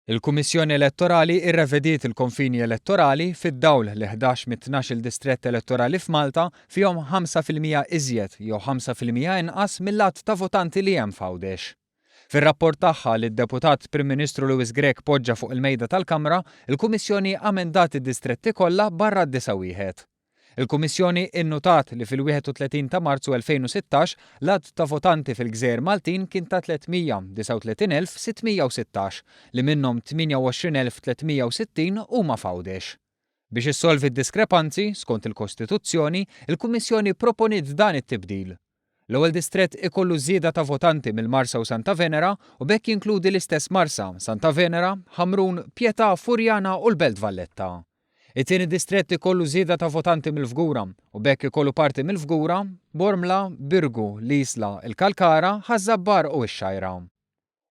Il-Kummissjoni Elettorali irrevediet il-konfini elettorali fid-dawl li 11 mit-12 distrett elettorali f'Malta fihom 5% iżjed jew 5% inqas mill-att ta' votanti li hemm f'Għawdex. Fir-rapport tagħha li d-Deputat Prim Ministru Lewis Grech poġġa fuq il-mejda tal-Kamra, il-Kummissjoni amendat id-distretti kollha barra d-disa wieħed. Il-Kummissjoni innutat li fil-31 ta' Marzu 2016 l-att ta' votanti fil-Gżejjer Maltin kien ta' 339,616 li minnhom 28,360 huma f'Għawdex. Biex issolvi d-diskrepanzi skont il-Kostituzzjoni, il-Kummissjoni proponiet dan it-tibdil. L-ewwel distrett ikollu żieda ta' votanti mill-Marsa u Santa Venera u bekk jinkludi l-istess Marsa, Santa Venera, Ħamrun, Pjetà, Furjana u l-Belt Valletta. It-tieni distrett ikollu żieda ta' votanti mill-Fgura u bekk ikollu parti mill-Fgura, Bormla, Birgu, Lisla, il-Kalkara, Ħażabbar u x-Xajra.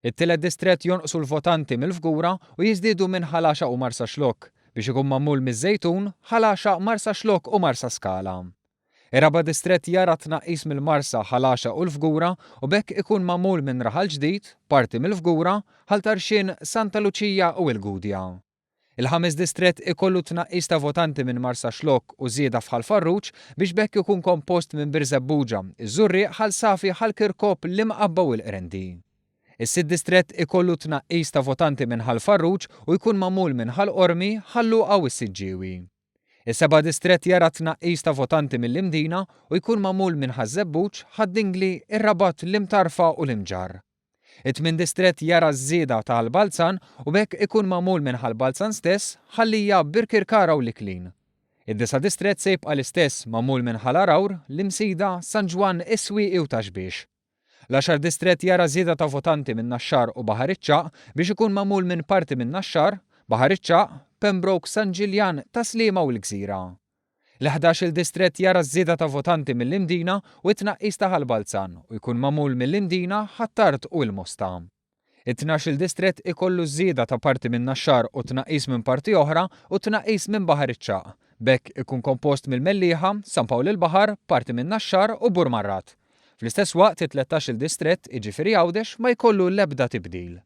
It-tielet distrett jonqsu l-votanti mill-Fgura u jiżdiedu minn Ħalaxa u Marsa Xlokk biex ikun magħmul miż-Żejtun, Ħalaxa, Marsa Xlokk u Marsa Skala. Ir-raba' distrett jara tnaqqis mill-Marsa, Ħalaxa u l-Fgura u bekk ikun magħmul minn Raħal Ġdid, parti mill-Fgura, Ħaltarxin, Santa Luċija u l-Gudja. Il-ħames distrett ikollu tnaqqis ta' votanti minn Marsa Xlokk u żieda f'Ħalfarruċ biex bekk ikun kompost minn Birzebbuġa, iż-Żurrieq, Ħalsafi, Ħalkirkop, l-Imqabba u l-Qrendi. Is-sitt distrett ikollu tnaqqis ta' votanti minn Ħalfarruċ u jkun magħmul minn Ħalqormi, Ħalluqa u s-Siġġiewi. Is-seba' distrett jara tnaqqis ta' votanti mill-Imdina u jkun magħmul minn Ħażebbuġ, Ħaddingli, ir-Rabat, l-Imtarfa u l-Imġar. It-tmien distrett jara żieda ta' Ħalbalzan u bekk ikun magħmul minn Ħalbalzan stess, Ħallija, Birkirkara u l-Iklin. Id-disa distrett se jibqa' l-istess magħmul minn Ħalarawr, l-Imsida, San Ġwan, Iswieqi u Taxbiex. L-10 distrett jara żieda ta' votanti minn Naxxar u Baħar Iċċaq biex ikun magħmul minn parti minn Naxxar, Baħar Iċċaq, Pembroke, San Ġiljan, Taslima u l-Gżira. L-11 distrett jara żieda ta' votanti mill-Imdina u t-tnaqqis ta' Ħalbalzan u jkun magħmul mill-Imdina, Ħattart u l-Mosta. It-12 distrett ikollu żieda ta' parti minn Naxxar u tnaqqis minn parti oħra u tnaqqis minn Baħar Iċċaq. Bekk ikun kompost mill-Mellieħa, San Pawl il-Baħar, parti minn Naxxar u Burmarrat. Fl-istess waqt it-13 distrett, jiġifieri Għawdex, ma jkollu l-ebda tibdil.